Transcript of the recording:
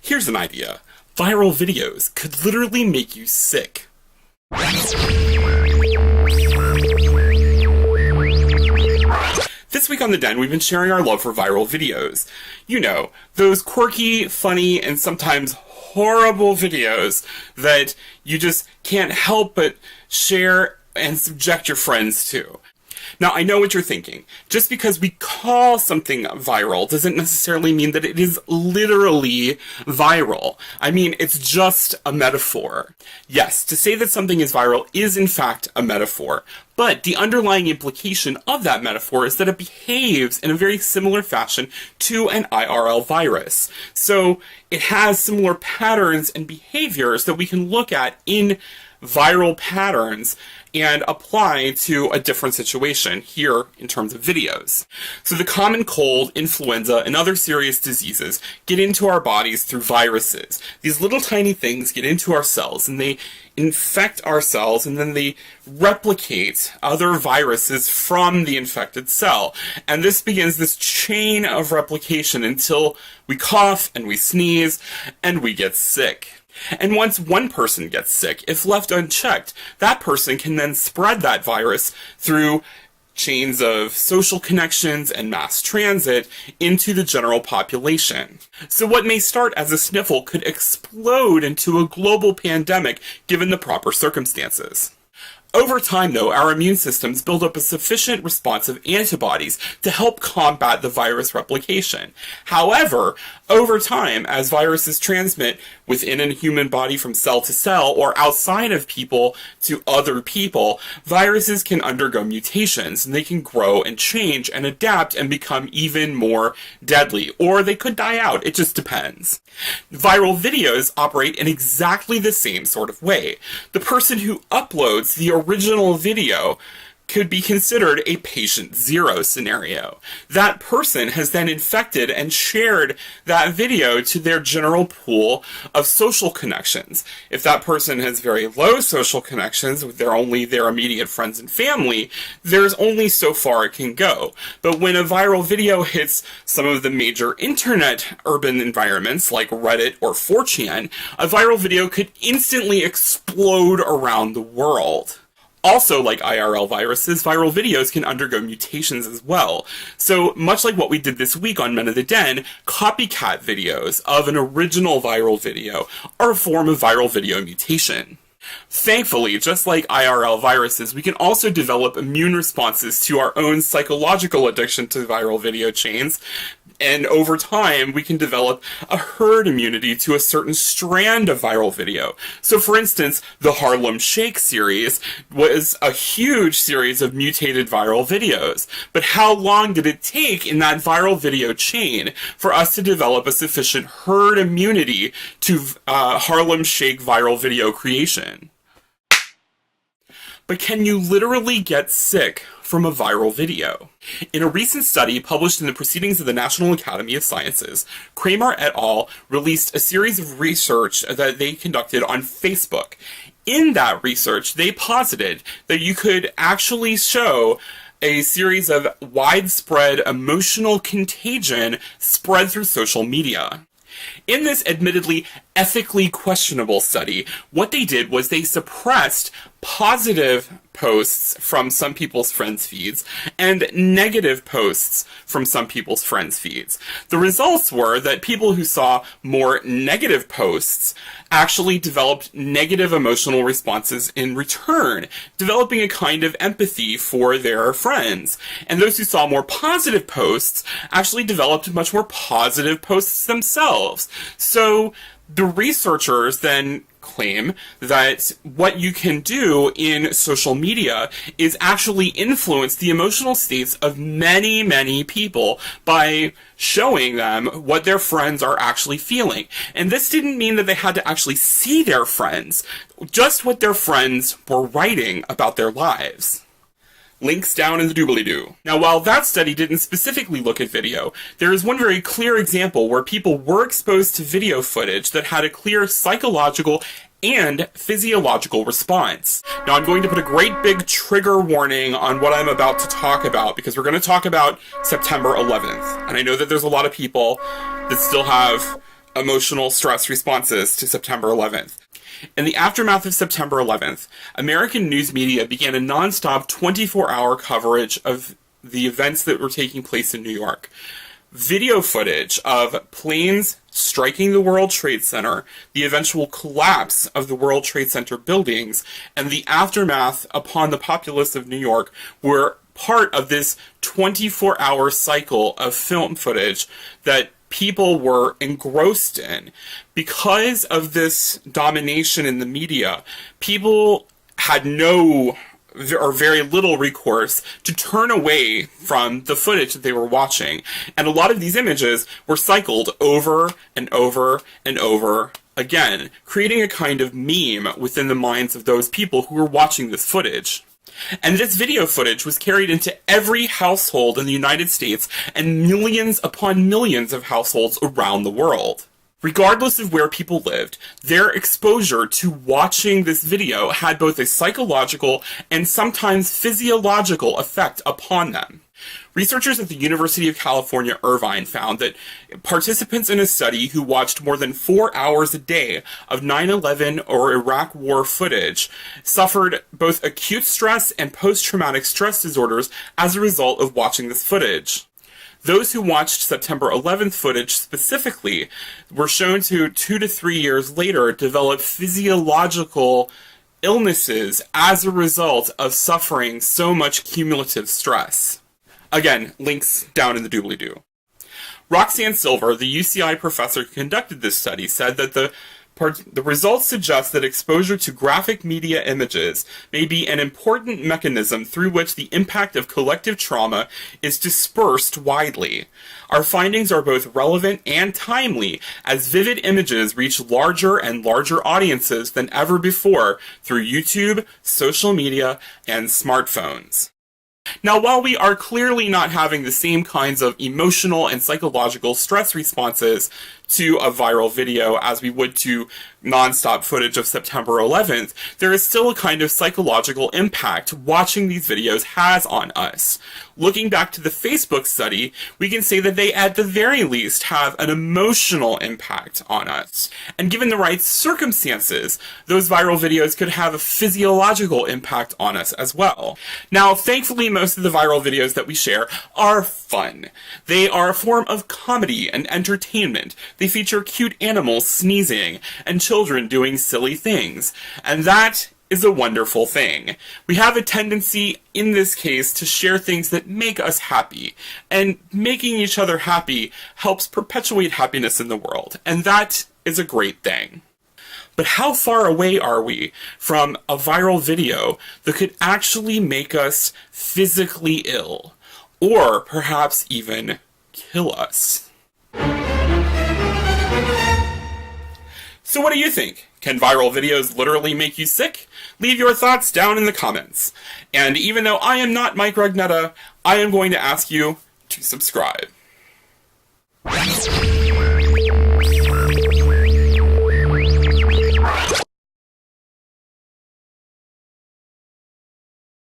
Here's an idea. Viral videos could literally make you sick. This week on The Den, we've been sharing our love for viral videos. You know, those quirky, funny, and sometimes horrible videos that you just can't help but share and subject your friends to. Now, I know what you're thinking. Just because we call something viral doesn't necessarily mean that it is literally viral. I mean, it's just a metaphor. Yes, to say that something is viral is in fact a metaphor, but the underlying implication of that metaphor is that it behaves in a very similar fashion to an IRL virus. So it has similar patterns and behaviors that we can look at in viral patterns and apply to a different situation here in terms of videos. So the common cold, influenza, and other serious diseases get into our bodies through viruses. These little tiny things get into our cells and they infect our cells, and then they replicate other viruses from the infected cell. And this begins this chain of replication until we cough and we sneeze and we get sick. And once one person gets sick, if left unchecked, that person can then spread that virus through chains of social connections and mass transit into the general population. So what may start as a sniffle could explode into a global pandemic given the proper circumstances. Over time, though, our immune systems build up a sufficient response of antibodies to help combat the virus replication. However, over time, as viruses transmit within a human body from cell to cell or outside of people to other people, viruses can undergo mutations and they can grow and change and adapt and become even more deadly. Or they could die out. It just depends. Viral videos operate in exactly the same sort of way. The person who uploads the original video could be considered a patient zero scenario. That person has then infected and shared that video to their general pool of social connections. If that person has very low social connections, with only their immediate friends and family, there's only so far it can go. But when a viral video hits some of the major internet urban environments like Reddit or 4chan, a viral video could instantly explode around the world. Also, like IRL viruses, viral videos can undergo mutations as well. So, much like what we did this week on Men of the Den, copycat videos of an original viral video are a form of viral video mutation. Thankfully, just like IRL viruses, we can also develop immune responses to our own psychological addiction to viral video chains, and over time, we can develop a herd immunity to a certain strand of viral video. So for instance, the Harlem Shake series was a huge series of mutated viral videos. But how long did it take in that viral video chain for us to develop a sufficient herd immunity to Harlem Shake viral video creation? But can you literally get sick from a viral video? In a recent study published in the Proceedings of the National Academy of Sciences, Kramer et al. Released a series of research that they conducted on Facebook. In that research, they posited that you could actually show a series of widespread emotional contagion spread through social media. In this admittedly ethically questionable study, what they did was they suppressed positive posts from some people's friends' feeds and negative posts from some people's friends' feeds. The results were that people who saw more negative posts actually developed negative emotional responses in return, developing a kind of empathy for their friends. And those who saw more positive posts actually developed much more positive posts themselves. So the researchers then claim that what you can do in social media is actually influence the emotional states of many, many people by showing them what their friends are actually feeling. And this didn't mean that they had to actually see their friends, just what their friends were writing about their lives. Links down in the doobly-doo. Now, while that study didn't specifically look at video, there is one very clear example where people were exposed to video footage that had a clear psychological and physiological response. Now, I'm going to put a great big trigger warning on what I'm about to talk about, because we're going to talk about September 11th. And I know that there's a lot of people that still have emotional stress responses to September 11th. In the aftermath of September 11th, American news media began a nonstop 24-hour coverage of the events that were taking place in New York. Video footage of planes striking the World Trade Center, the eventual collapse of the World Trade Center buildings, and the aftermath upon the populace of New York were part of this 24-hour cycle of film footage that people were engrossed in. Because of this domination in the media, people had no or very little recourse to turn away from the footage that they were watching. And a lot of these images were cycled over and over and over again, creating a kind of meme within the minds of those people who were watching this footage. And this video footage was carried into every household in the United States and millions upon millions of households around the world. Regardless of where people lived, their exposure to watching this video had both a psychological and sometimes physiological effect upon them. Researchers at the University of California, Irvine found that participants in a study who watched more than 4 hours a day of 9/11 or Iraq War footage suffered both acute stress and post-traumatic stress disorders as a result of watching this footage. Those who watched September 11th footage specifically were shown to 2 to 3 years later develop physiological illnesses as a result of suffering so much cumulative stress. Again, links down in the doobly-doo. Roxanne Silver, the UCI professor who conducted this study, said that the results suggest that exposure to graphic media images may be an important mechanism through which the impact of collective trauma is dispersed widely. Our findings are both relevant and timely, as vivid images reach larger and larger audiences than ever before through YouTube, social media, and smartphones. Now, while we are clearly not having the same kinds of emotional and psychological stress responses to a viral video as we would to non-stop footage of September 11th, there is still a kind of psychological impact watching these videos has on us. Looking back to the Facebook study, we can say that they at the very least have an emotional impact on us. And given the right circumstances, those viral videos could have a physiological impact on us as well. Now, thankfully, most of the viral videos that we share are fun. They are a form of comedy and entertainment. They feature cute animals sneezing and children doing silly things. And that is a wonderful thing. We have a tendency, in this case, to share things that make us happy. And making each other happy helps perpetuate happiness in the world. And that is a great thing. But how far away are we from a viral video that could actually make us physically ill? Or perhaps even kill us? So what do you think? Can viral videos literally make you sick? Leave your thoughts down in the comments. And even though I am not Mike Rugnetta, I am going to ask you to subscribe.